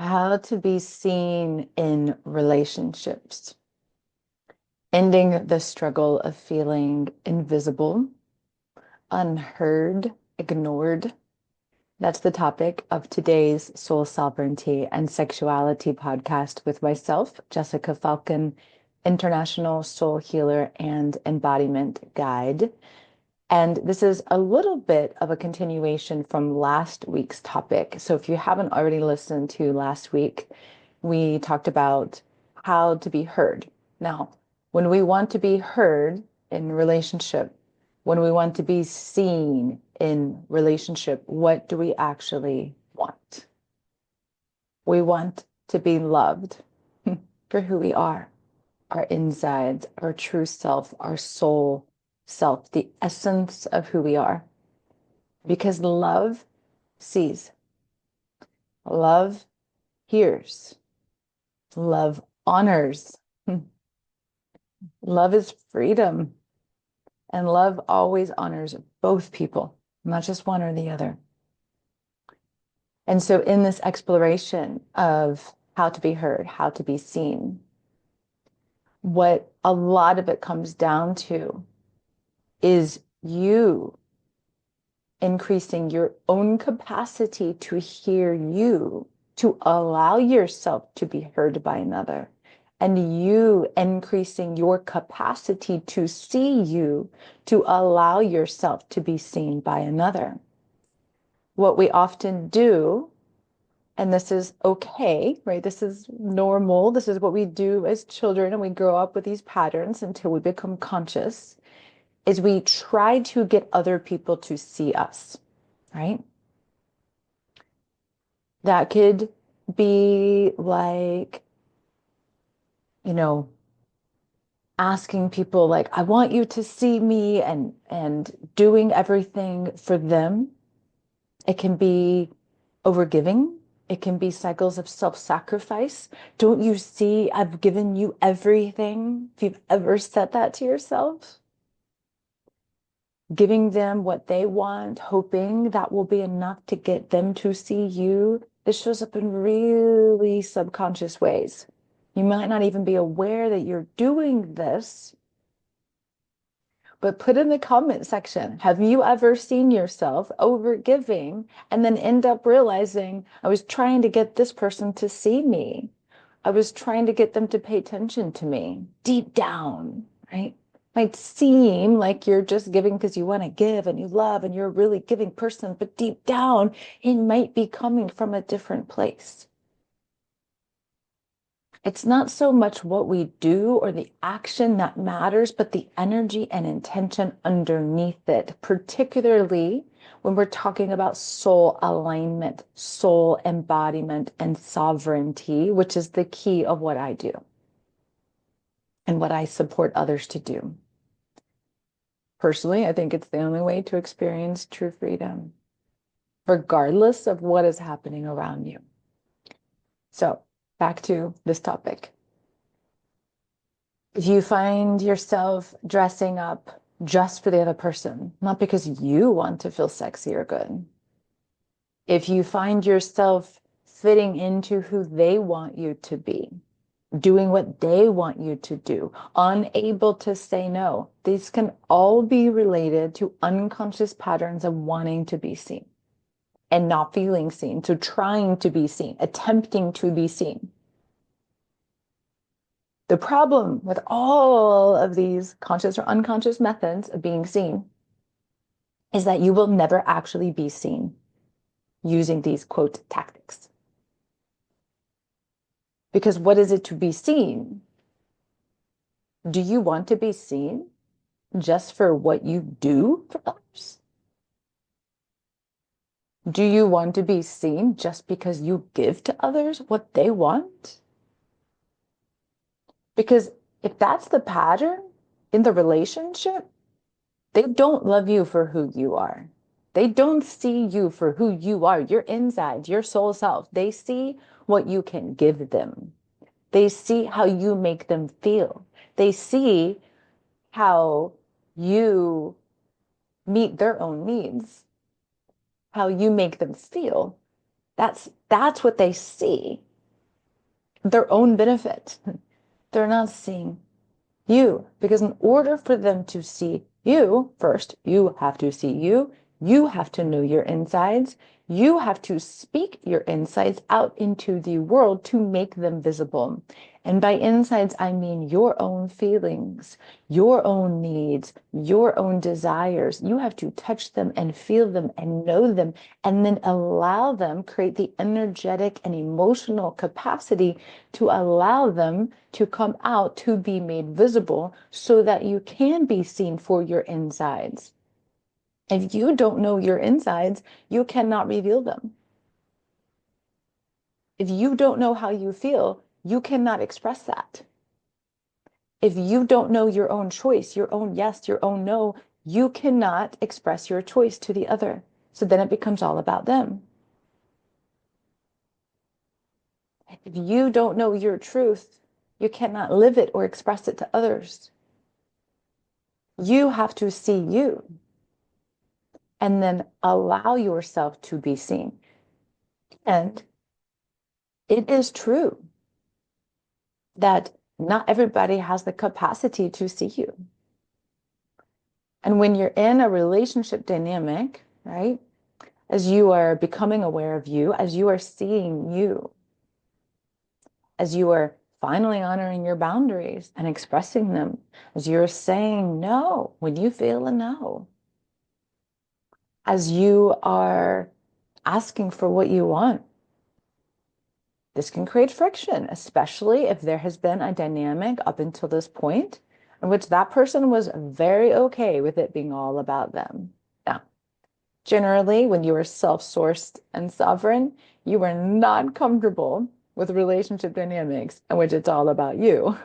How to be seen in relationships, ending the struggle of feeling invisible, unheard, ignored. That's the topic of today's Soul Sovereignty and Sexuality podcast with myself, Jessica Falcon, international soul healer and embodiment guide. And this is a little bit of a continuation from last week's topic. So if you haven't already listened to last week, we talked about how to be heard. Now, when we want to be heard in relationship, when we want to be seen in relationship, what do we actually want? We want to be loved for who we are, our insides, our true self, our soul self, the essence of who we are. Because love sees, love hears, love honors, love is freedom, and love always honors both people, not just one or the other. And so in this exploration of how to be heard, how to be seen, what a lot of it comes down to is you increasing your own capacity to hear you, to allow yourself to be heard by another, and you increasing your capacity to see you, to allow yourself to be seen by another. What we often do, and this is okay, right? This is normal. This is what we do as children, and we grow up with these patterns until we become conscious, is we try to get other people to see us, right? That could be like, asking people like, I want you to see me, and doing everything for them. It can be overgiving. It can be cycles of self-sacrifice. Don't you see I've given you everything? If you've ever said that to yourself, giving them what they want, hoping that will be enough to get them to see you. This shows up in really subconscious ways. You might not even be aware that you're doing this, but put in the comment section, have you ever seen yourself over giving and then end up realizing, I was trying to get this person to see me. I was trying to get them to pay attention to me deep down, right? Might seem like you're just giving because you want to give and you love and you're a really giving person, but deep down, it might be coming from a different place. It's not so much what we do or the action that matters, but the energy and intention underneath it, particularly when we're talking about soul alignment, soul embodiment, and sovereignty, which is the key of what I do and what I support others to do. Personally, I think it's the only way to experience true freedom, regardless of what is happening around you. So, back to this topic. If you find yourself dressing up just for the other person, not because you want to feel sexy or good, if you find yourself fitting into who they want you to be, doing what they want you to do, unable to say no, these can all be related to unconscious patterns of wanting to be seen and not feeling seen. So trying to be seen, attempting to be seen. The problem with all of these conscious or unconscious methods of being seen is that you will never actually be seen using these, quote, tactics. Because what is it to be seen? Do you want to be seen just for what you do for others? Do you want to be seen just because you give to others what they want? Because if that's the pattern in the relationship, they don't love you for who you are. They don't see you for who you are, your inside, your soul self. They see what you can give them. They see how you make them feel. They see how you meet their own needs, how you make them feel. That's what they see. their own benefit. They're not seeing you, because in order for them to see you, first, you have to see you. You have to know your insides. You have to speak your insides out into the world to make them visible. And by insides, I mean your own feelings, your own needs, your own desires. You have to touch them and feel them and know them, and then allow them, create the energetic and emotional capacity to allow them to come out, to be made visible, so that you can be seen for your insides. If you don't know your insides, you cannot reveal them. If you don't know how you feel, you cannot express that. If you don't know your own choice, your own yes, your own no, you cannot express your choice to the other. So then it becomes all about them. If you don't know your truth, you cannot live it or express it to others. You have to see you and then allow yourself to be seen. And it is true that not everybody has the capacity to see you. And when you're in a relationship dynamic, right, as you are becoming aware of you, as you are seeing you, as you are finally honoring your boundaries and expressing them, as you're saying no when you feel a no, as you are asking for what you want, this can create friction, especially if there has been a dynamic up until this point in which that person was very okay with it being all about them. Now, generally, when you are self-sourced and sovereign, you are not comfortable with relationship dynamics in which it's all about you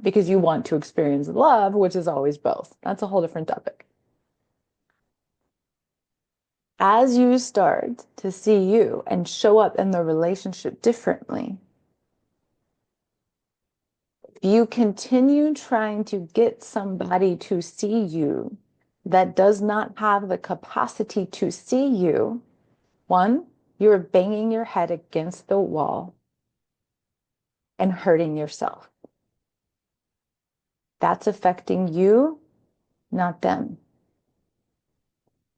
because you want to experience love, which is always both. That's a whole different topic. As you start to see you and show up in the relationship differently, you continue trying to get somebody to see you that does not have the capacity to see you, one, you're banging your head against the wall and hurting yourself. That's affecting you, not them.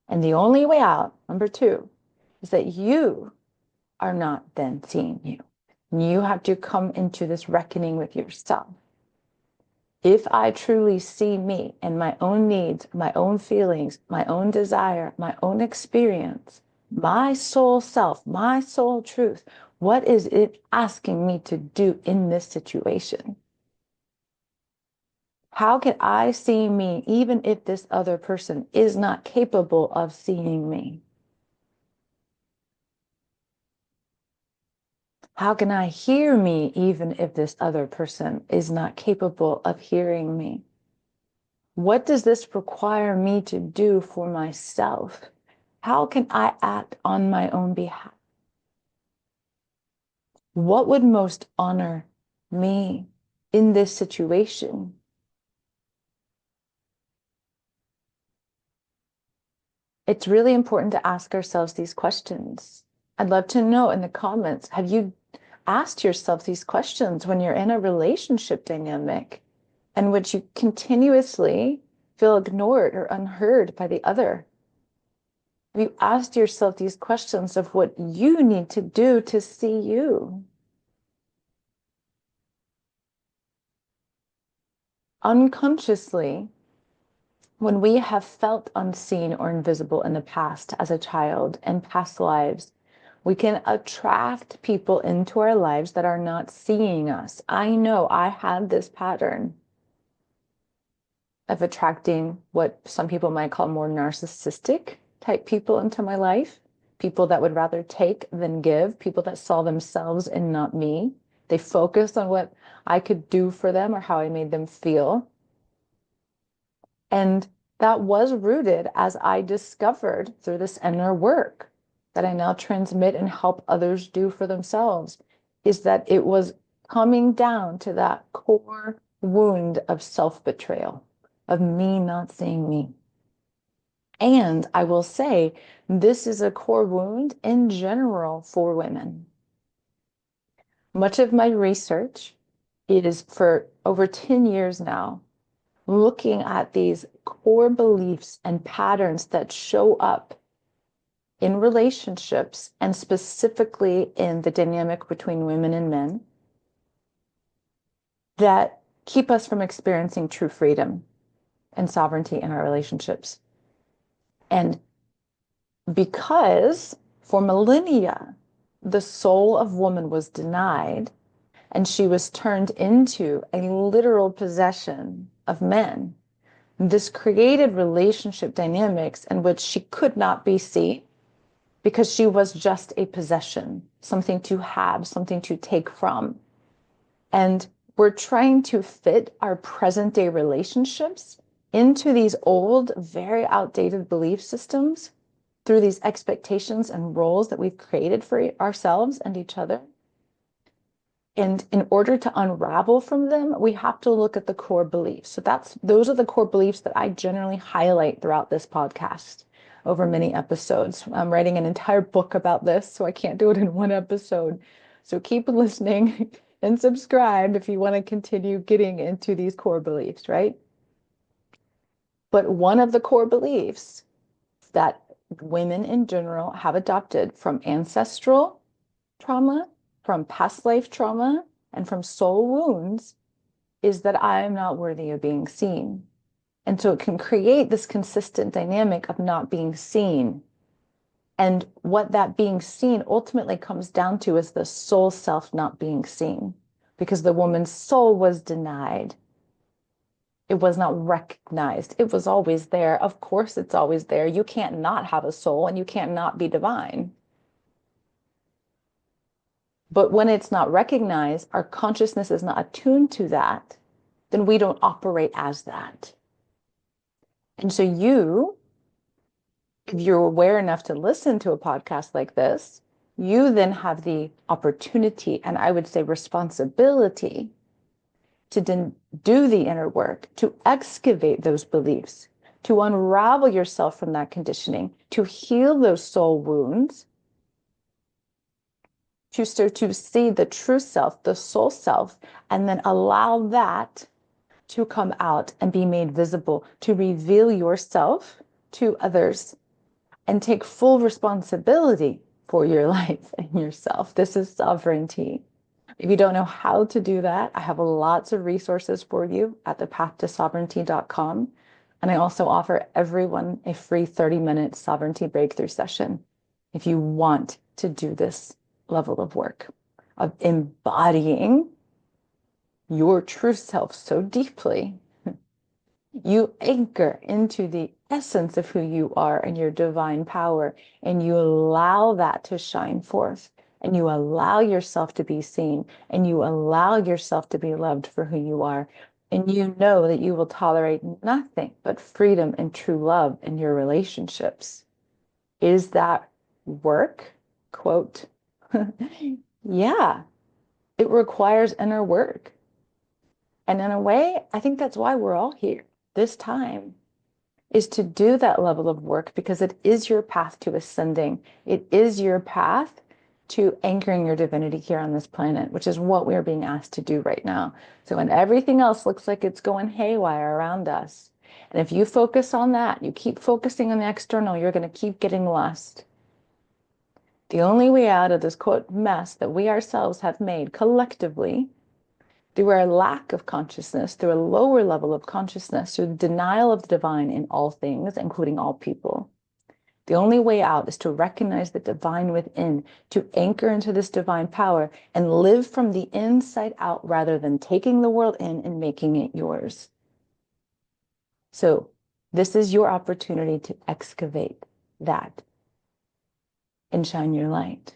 And the only way out, number two, is that you are not then seeing you. You have to come into this reckoning with yourself. If I truly see me and my own needs, my own feelings, my own desire, my own experience, my soul self, my soul truth, what is it asking me to do in this situation? How can I see me even if this other person is not capable of seeing me? How can I hear me even if this other person is not capable of hearing me? What does this require me to do for myself? How can I act on my own behalf? What would most honor me in this situation? It's really important to ask ourselves these questions. I'd love to know in the comments, have you asked yourself these questions when you're in a relationship dynamic in which you continuously feel ignored or unheard by the other? Have you asked yourself these questions of what you need to do to see you? Unconsciously, when we have felt unseen or invisible in the past as a child and past lives, we can attract people into our lives that are not seeing us. I know I had this pattern of attracting what some people might call more narcissistic type people into my life. People that would rather take than give, people that saw themselves and not me. They focused on what I could do for them or how I made them feel. And that was rooted as I discovered through this inner work that I now transmit and help others do for themselves, is that it was coming down to that core wound of self-betrayal, of me not seeing me. And I will say, this is a core wound in general for women. Much of my research is for over 10 years now, looking at these core beliefs and patterns that show up in relationships and specifically in the dynamic between women and men that keep us from experiencing true freedom and sovereignty in our relationships. And because for millennia, the soul of woman was denied and she was turned into a literal possession of men, this created relationship dynamics in which she could not be seen because she was just a possession, something to have, something to take from. And we're trying to fit our present day relationships into these old, very outdated belief systems through these expectations and roles that we've created for ourselves and each other. And in order to unravel from them, we have to look at the core beliefs. So those are the core beliefs that I generally highlight throughout this podcast over many episodes. I'm writing an entire book about this, so I can't do it in one episode. So keep listening and subscribe if you want to continue getting into these core beliefs, right? But one of the core beliefs that women in general have adopted from ancestral trauma, from past life trauma, and from soul wounds is that I am not worthy of being seen. And so it can create this consistent dynamic of not being seen. And what that being seen ultimately comes down to is the soul self not being seen, because the woman's soul was denied. It was not recognized. It was always there. Of course, it's always there. You can't not have a soul and you can't not be divine. But when it's not recognized, our consciousness is not attuned to that, then we don't operate as that. And so if you're aware enough to listen to a podcast like this, you then have the opportunity, and I would say responsibility, to do the inner work, to excavate those beliefs, to unravel yourself from that conditioning, to heal those soul wounds, to start to see the true self, the soul self, and then allow that to come out and be made visible, to reveal yourself to others and take full responsibility for your life and yourself. This is sovereignty. If you don't know how to do that, I have lots of resources for you at thepathtosovereignty.com. And I also offer everyone a free 30-minute sovereignty breakthrough session if you want to do this level of work of embodying your true self so deeply. You anchor into the essence of who you are and your divine power, and you allow that to shine forth, and you allow yourself to be seen, and you allow yourself to be loved for who you are. And you know that you will tolerate nothing but freedom and true love in your relationships. Is that work? Quote. Yeah, it requires inner work. And in a way, I think that's why we're all here this time, is to do that level of work, because it is your path to ascending. It is your path to anchoring your divinity here on this planet, which is what we're being asked to do right now. So when everything else looks like it's going haywire around us, and if you focus on that, you keep focusing on the external, you're going to keep getting lost. The only way out of this, quote, mess that we ourselves have made collectively through our lack of consciousness, through a lower level of consciousness, through the denial of the divine in all things, including all people. The only way out is to recognize the divine within, to anchor into this divine power and live from the inside out rather than taking the world in and making it yours. So this is your opportunity to excavate that and shine your light.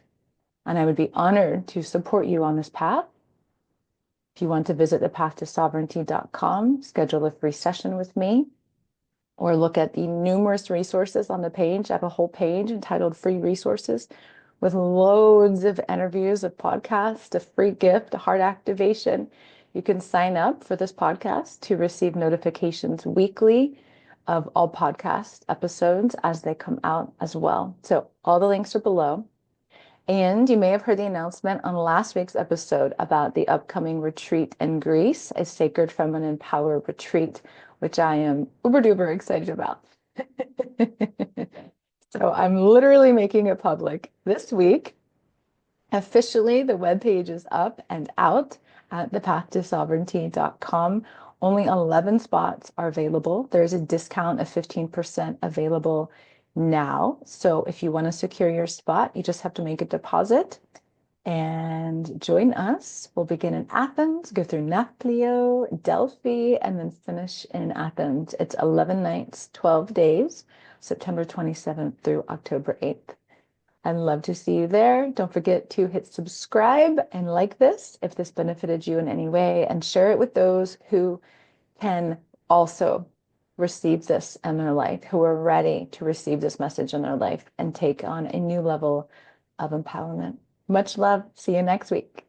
And I would be honored to support you on this path. If you want to visit thepathtosovereignty.com, schedule a free session with me, or look at the numerous resources on the page. I have a whole page entitled Free Resources with loads of interviews, a podcast, a free gift, a heart activation. You can sign up for this podcast to receive notifications weekly of all podcast episodes as they come out as well. So all the links are below. And you may have heard the announcement on last week's episode about the upcoming retreat in Greece, a Sacred Feminine Power retreat, which I am uber duper excited about. So I'm literally making it public this week. Officially, the webpage is up and out at thepathtosovereignty.com. Only 11 spots are available. There's a discount of 15% available now. So if you want to secure your spot, you just have to make a deposit and join us. We'll begin in Athens, go through Naplio, Delphi, and then finish in Athens. It's 11 nights, 12 days, September 27th through October 8th. I'd love to see you there. Don't forget to hit subscribe and like this if this benefited you in any way, and share it with those who can also receive this in their life, who are ready to receive this message in their life and take on a new level of empowerment. Much love. See you next week.